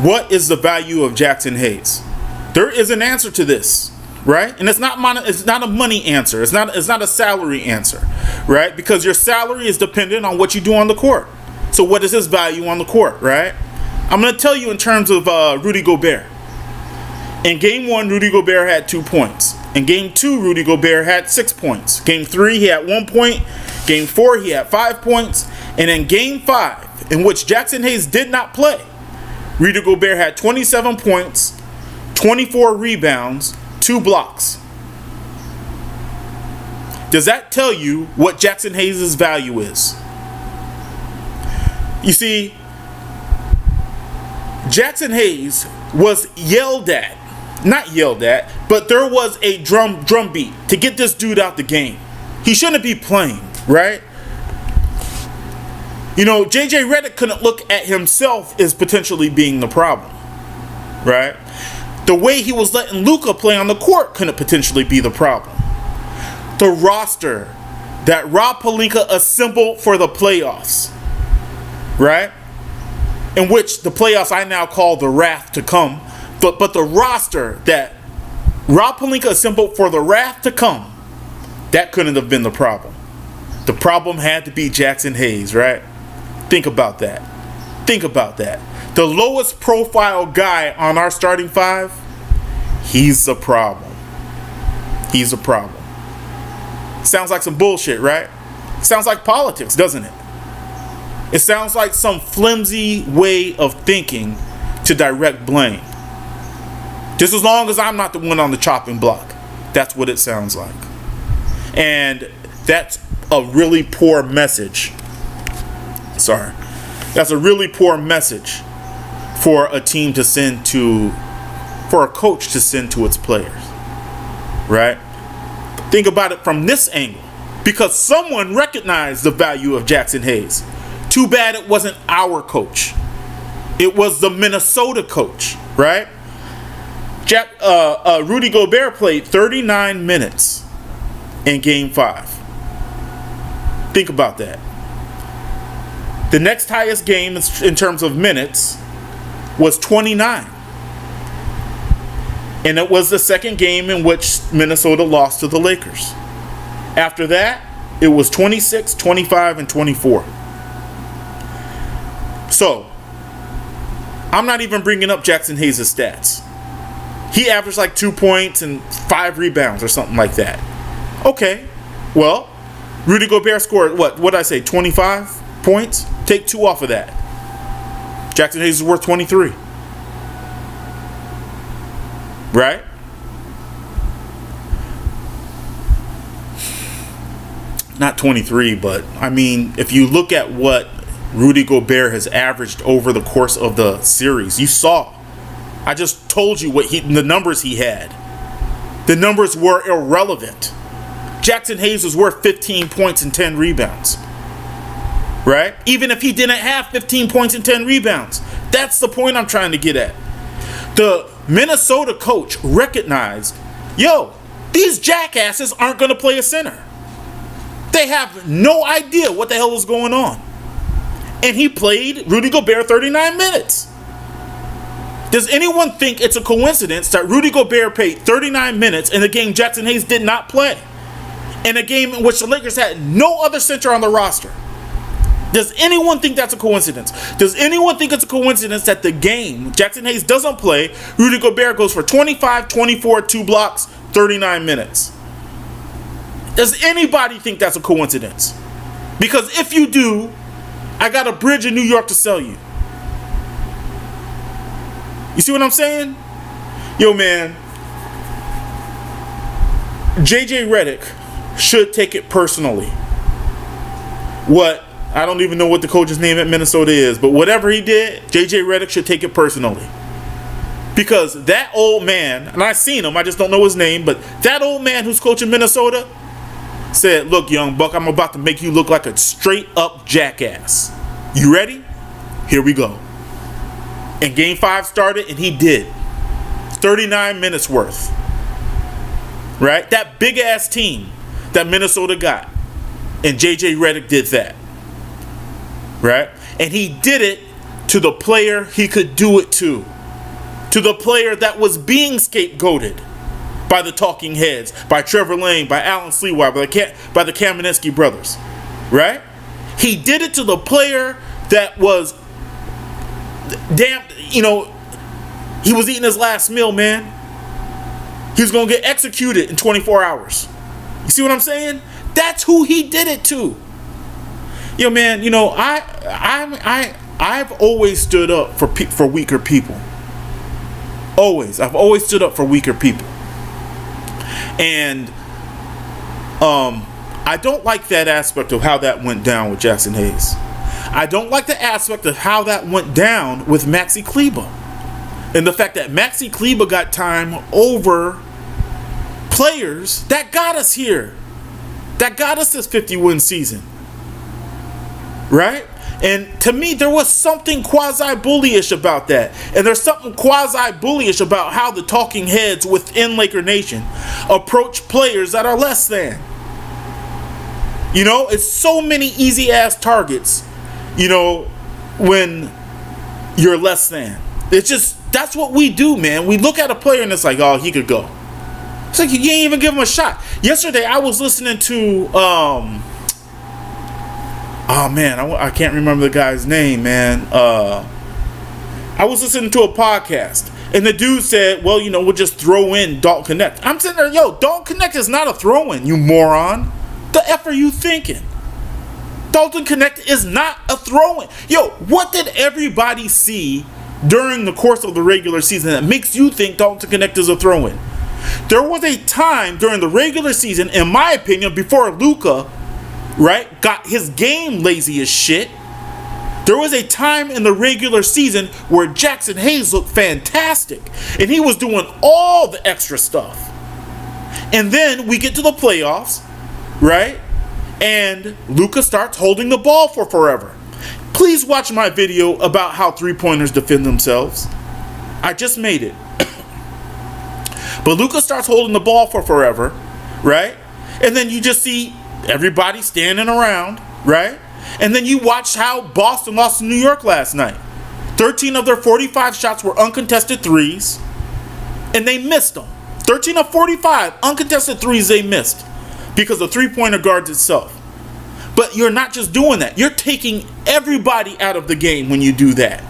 What is the value of Jaxson Hayes? There is an answer to this, right? And it's not a money answer. It's not a salary answer, right? Because your salary is dependent on what you do on the court. So what is his value on the court, right? I'm going to tell you in terms of Rudy Gobert. In game 1, Rudy Gobert had 2 points. In game 2, Rudy Gobert had 6 points. Game 3, he had 1 point. Game 4, he had 5 points. And in game 5, in which Jaxson Hayes did not play, Rudy Gobert had 27 points, 24 rebounds, 2 blocks. Does that tell you what Jaxson Hayes' value is? You see, Jaxson Hayes was yelled at. Not yelled at, but there was a drum beat to get this dude out the game. He shouldn't be playing, right? You know, JJ Redick couldn't look at himself as potentially being the problem, right? The way he was letting Luka play on the court couldn't potentially be the problem. The roster that Rob Pelinka assembled for the playoffs, right? In which the playoffs I now call the wrath to come. But the roster that Rob Pelinka assembled for the wrath to come, that couldn't have been the problem. The problem had to be Jaxson Hayes, right? Think about that. Think about that. The lowest profile guy on our starting 5, he's a problem. He's a problem. Sounds like some bullshit, right? Sounds like politics, doesn't it? It sounds like some flimsy way of thinking to direct blame. Just as long as I'm not the one on the chopping block. That's what it sounds like. And that's a really poor message. Sorry. That's a really poor message for a team to send to, for a coach to send to its players. Right? Think about it from this angle. Because someone recognized the value of Jaxson Hayes. Too bad it wasn't our coach. It was the Minnesota coach, right? Rudy Gobert played 39 minutes in game 5. Think about that. The next highest game in terms of minutes was 29. And it was the second game in which Minnesota lost to the Lakers. After that, it was 26, 25, and 24. So, I'm not even bringing up Jaxson Hayes' stats. He averaged like 2 points and 5 rebounds or something like that. Okay, well, Rudy Gobert scored, what did I say, 25 points? Take 2 off of that. Jaxson Hayes is worth 23. Right? Not 23, but I mean, if you look at what Rudy Gobert has averaged over the course of the series, you saw. I just told you the numbers he had. The numbers were irrelevant. Jaxson Hayes was worth 15 points and 10 rebounds. Right? Even if he didn't have 15 points and 10 rebounds. That's the point I'm trying to get at. The Minnesota coach recognized, yo, these jackasses aren't going to play a center. They have no idea what the hell is going on. And he played Rudy Gobert 39 minutes. Does anyone think it's a coincidence that Rudy Gobert played 39 minutes in a game Jaxson Hayes did not play? In a game in which the Lakers had no other center on the roster? Does anyone think that's a coincidence? Does anyone think it's a coincidence that the game Jaxson Hayes doesn't play, Rudy Gobert goes for 25, 24, 2 blocks, 39 minutes? Does anybody think that's a coincidence? Because if you do, I got a bridge in New York to sell you. You see what I'm saying? Yo, man. JJ Redick should take it personally. I don't even know what the coach's name at Minnesota is, but whatever he did, JJ Redick should take it personally. Because that old man, and I've seen him, I just don't know his name, but that old man who's coaching Minnesota said, look, young buck, I'm about to make you look like a straight up jackass. You ready? Here we go. And game 5 started, and he did. 39 minutes worth. Right? That big ass team that Minnesota got. And JJ Redick did that. Right? And he did it to the player he could do it to the player that was being scapegoated by the talking heads, by Trevor Lane, by Alan Sleewell, by the Kamenetsky brothers, right? He did it to the player that was damn, he was eating his last meal, man. He was going to get executed in 24 hours. You see what I'm saying? That's who he did it to. Yo, man, I've always stood up for weaker people. Always. I've always stood up for weaker people. And I don't like that aspect of how that went down with Jaxson Hayes. I don't like the aspect of how that went down with Maxi Kleber. And the fact that Maxi Kleber got time over players that got us here. That got us this 50-win season. Right? And to me, there was something quasi-bullyish about that. And there's something quasi-bullyish about how the talking heads within Laker Nation approach players that are less than. It's so many easy-ass targets, when you're less than. It's just, that's what we do, man. We look at a player and it's like, oh, he could go. It's like you can't even give him a shot. Yesterday, I was listening to, I can't remember the guy's name, man. I was listening to a podcast, and the dude said, well, we'll just throw in Dalton Connect. I'm sitting there, Dalton Connect is not a throw-in, you moron. The F are you thinking? Dalton Connect is not a throw-in. What did everybody see during the course of the regular season that makes you think Dalton Connect is a throw-in? There was a time during the regular season, in my opinion, before Luka, right, got his game lazy as shit. There was a time in the regular season where Jaxson Hayes looked fantastic, and he was doing all the extra stuff. And then we get to the playoffs, right, and Luka starts holding the ball for forever. Please watch my video about how three-pointers defend themselves. I just made it. But Luka starts holding the ball for forever, right? And then you just see everybody standing around, right? And then you watch how Boston lost to New York last night. 13 of their 45 shots were uncontested threes, and they missed them. 13 of 45 uncontested threes they missed because the three-pointer guards itself. But you're not just doing that. You're taking everybody out of the game when you do that.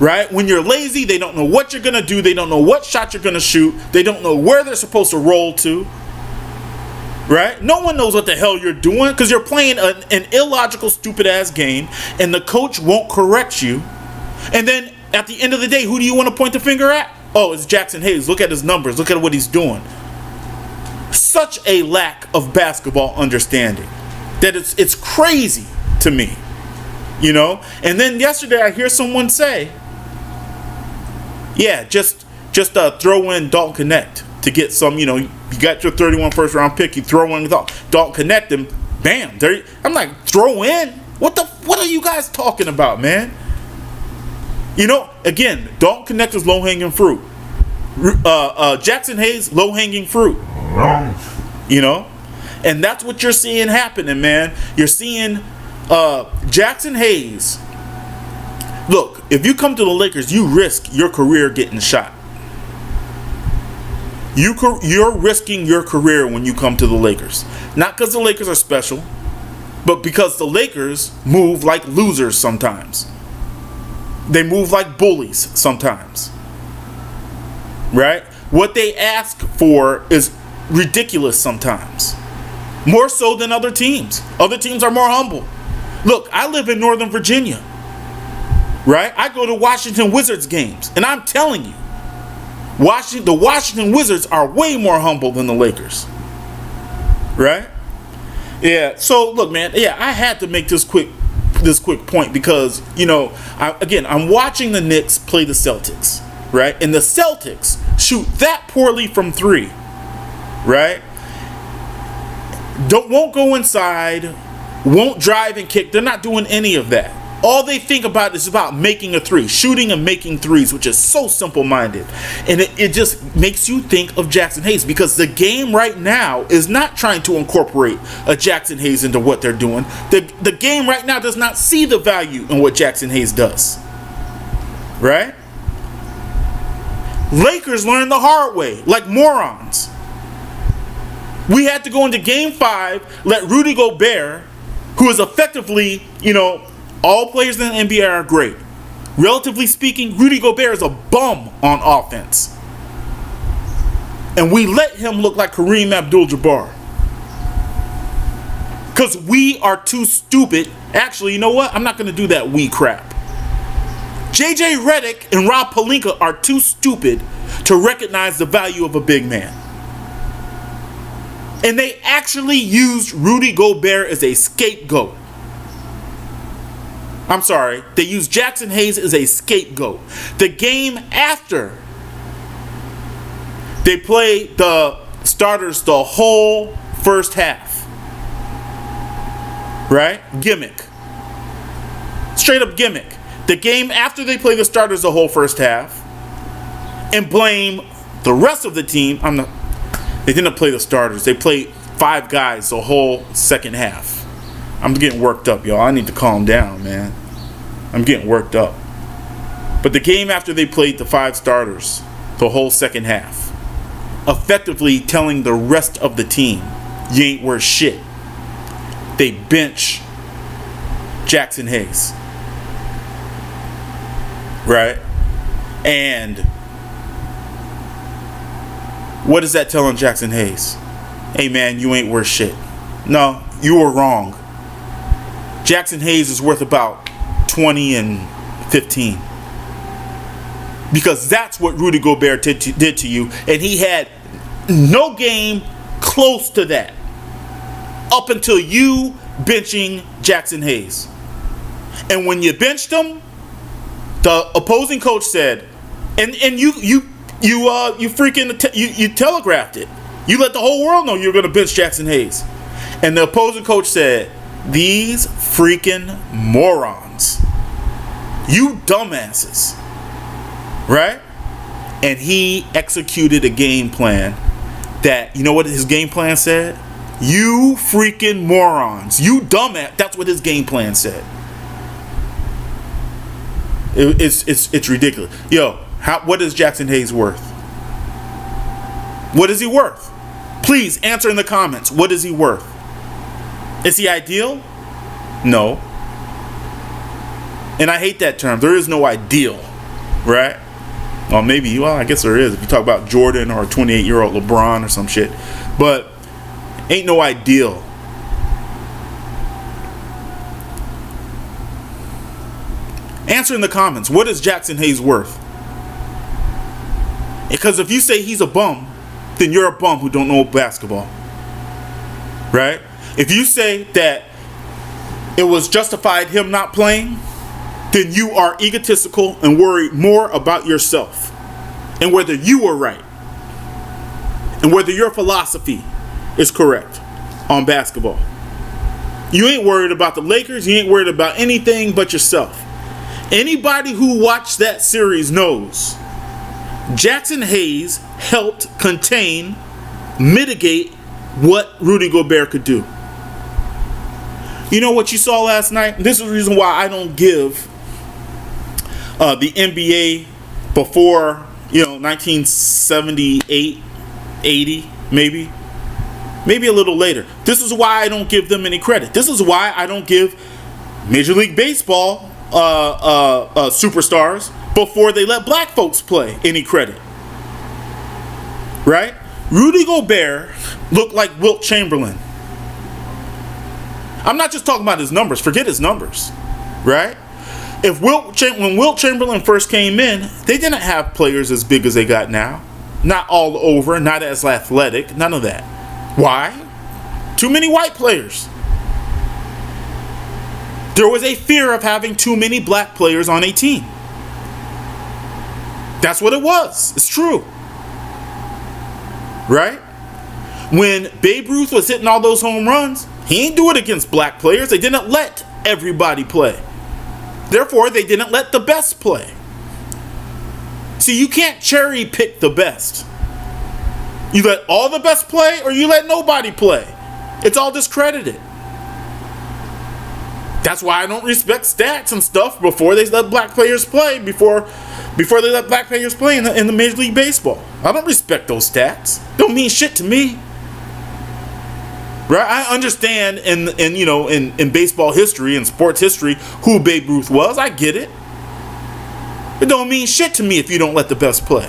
Right? When you're lazy, they don't know what you're going to do. They don't know what shot you're going to shoot. They don't know where they're supposed to roll to. Right? No one knows what the hell you're doing because you're playing an illogical, stupid-ass game, and the coach won't correct you. And then at the end of the day, who do you want to point the finger at? Oh, it's Jaxson Hayes. Look at his numbers. Look at what he's doing. Such a lack of basketball understanding that it's crazy to me. And then yesterday I hear someone say, yeah, just throw in Dalton Connect to get some, you got your 31 first round pick, you throw in Dalton Connect and bam, there. I'm like, throw in? What are you guys talking about, man? Again, Dalton Connect is low hanging fruit. Jaxson Hayes, low hanging fruit. And that's what you're seeing happening, man. You're seeing Jaxson Hayes. Look, if you come to the Lakers, you risk your career getting shot. You're risking your career when you come to the Lakers. Not because the Lakers are special, but because the Lakers move like losers sometimes. They move like bullies sometimes. Right? What they ask for is ridiculous sometimes. More so than other teams. Other teams are more humble. Look, I live in Northern Virginia. Right? I go to Washington Wizards games. And I'm telling you, the Washington Wizards are way more humble than the Lakers. Right? Yeah. So, look, man. Yeah, I had to make this quick point because, I'm watching the Knicks play the Celtics. Right? And the Celtics shoot that poorly from three. Right? Won't go inside, won't drive and kick. They're not doing any of that. All they think about is about making a three, shooting and making threes, which is so simple-minded. And it just makes you think of Jaxson Hayes, because the game right now is not trying to incorporate a Jaxson Hayes into what they're doing. The game right now does not see the value in what Jaxson Hayes does. Right? Lakers learned the hard way, like morons. We had to go into game 5, let Rudy Gobert, who is effectively, all players in the NBA are great. Relatively speaking, Rudy Gobert is a bum on offense. And we let him look like Kareem Abdul-Jabbar. Because we are too stupid. Actually, you know what? I'm not going to do that we crap. JJ Redick and Rob Pelinka are too stupid to recognize the value of a big man. And they actually used Rudy Gobert as a scapegoat. I'm sorry, they used Jaxson Hayes as a scapegoat. The game after, they played the starters the whole first half. Right? Gimmick. Straight up gimmick. The game after they played the starters the whole first half and blame the rest of the team. They didn't play the starters. They played 5 guys the whole second half. I'm getting worked up, y'all. I need to calm down, man. I'm getting worked up. But the game after they played the 5 starters the whole second half, effectively telling the rest of the team, you ain't worth shit. They bench Jaxson Hayes. Right? And what is that telling Jaxson Hayes? Hey man, you ain't worth shit. No, you were wrong. Jaxson Hayes is worth about 20 and 15. Because that's what Rudy Gobert did to you. And he had no game close to that. Up until you benching Jaxson Hayes. And when you benched him, the opposing coach said, and you telegraphed it. You let the whole world know you're going to bench Jaxson Hayes. And the opposing coach said, these freaking morons. You dumbasses. Right? And he executed a game plan that, you know what his game plan said? You freaking morons. You dumbass. That's what his game plan said. It's ridiculous. Yo, what is Jaxson Hayes worth? What is he worth? Please answer in the comments. What is he worth? Is he ideal? No. And I hate that term. There is no ideal, right? Well, maybe, I guess there is if you talk about Jordan or a 28-year-old LeBron or some shit. But ain't no ideal. Answer in the comments. What is Jaxson Hayes worth? Because if you say he's a bum, then you're a bum who don't know basketball. Right? If you say that it was justified him not playing, then you are egotistical and worry more about yourself and whether you were right and whether your philosophy is correct on basketball. You ain't worried about the Lakers. You ain't worried about anything but yourself. Anybody who watched that series knows Jaxson Hayes helped contain, mitigate what Rudy Gobert could do. You know what you saw last night? This is the reason why I don't give the NBA before, 1978, 80, maybe a little later. This is why I don't give them any credit. This is why I don't give Major League Baseball superstars before they let black folks play any credit. Right? Rudy Gobert looked like Wilt Chamberlain. I'm not just talking about his numbers. Forget his numbers. Right? When Wilt Chamberlain first came in, they didn't have players as big as they got now. Not all over, not as athletic, none of that. Why? Too many white players. There was a fear of having too many black players on a team. That's what it was. It's true. Right? When Babe Ruth was hitting all those home runs, he ain't do it against black players. They didn't let everybody play. Therefore, they didn't let the best play. See, you can't cherry pick the best. You let all the best play or you let nobody play. It's all discredited. That's why I don't respect stats and stuff before they let black players play, before they let black players play in the Major League Baseball. I don't respect those stats. Don't mean shit to me. Right? I understand in baseball history and sports history who Babe Ruth was. I get it. It don't mean shit to me if you don't let the best play.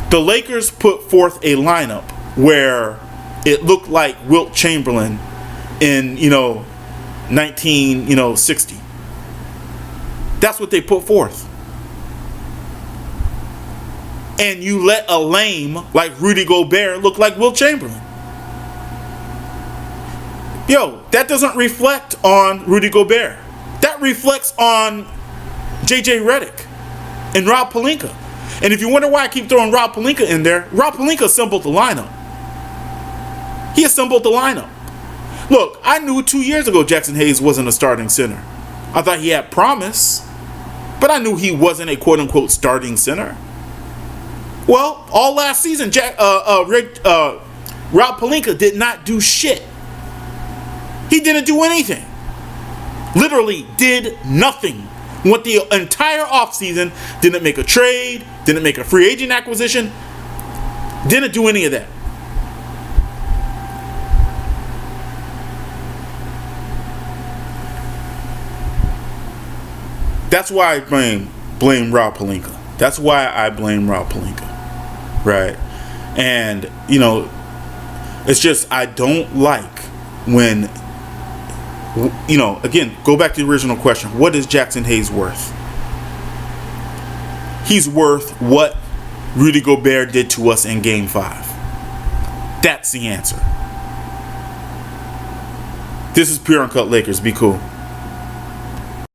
The Lakers put forth a lineup where it looked like Wilt Chamberlain in 1960. That's what they put forth. And you let a lame like Rudy Gobert look like Wilt Chamberlain. Yo, that doesn't reflect on Rudy Gobert. That reflects on JJ Redick and Rob Pelinka. And if you wonder why I keep throwing Rob Pelinka in there, Rob Pelinka assembled the lineup. He assembled the lineup. Look, I knew 2 years ago Jaxson Hayes wasn't a starting center. I thought he had promise, but I knew he wasn't a quote-unquote starting center. Well, all last season, Rob Pelinka did not do shit. He didn't do anything. Literally did nothing. Went the entire offseason, didn't make a trade, didn't make a free agent acquisition, didn't do any of that. That's why I blame Rob Pelinka. That's why I blame Rob Pelinka. Right? And, it's just I don't like when, again, go back to the original question. What is Jaxson Hayes worth? He's worth what Rudy Gobert did to us in Game 5. That's the answer. This is Pure Uncut Lakers. Be cool.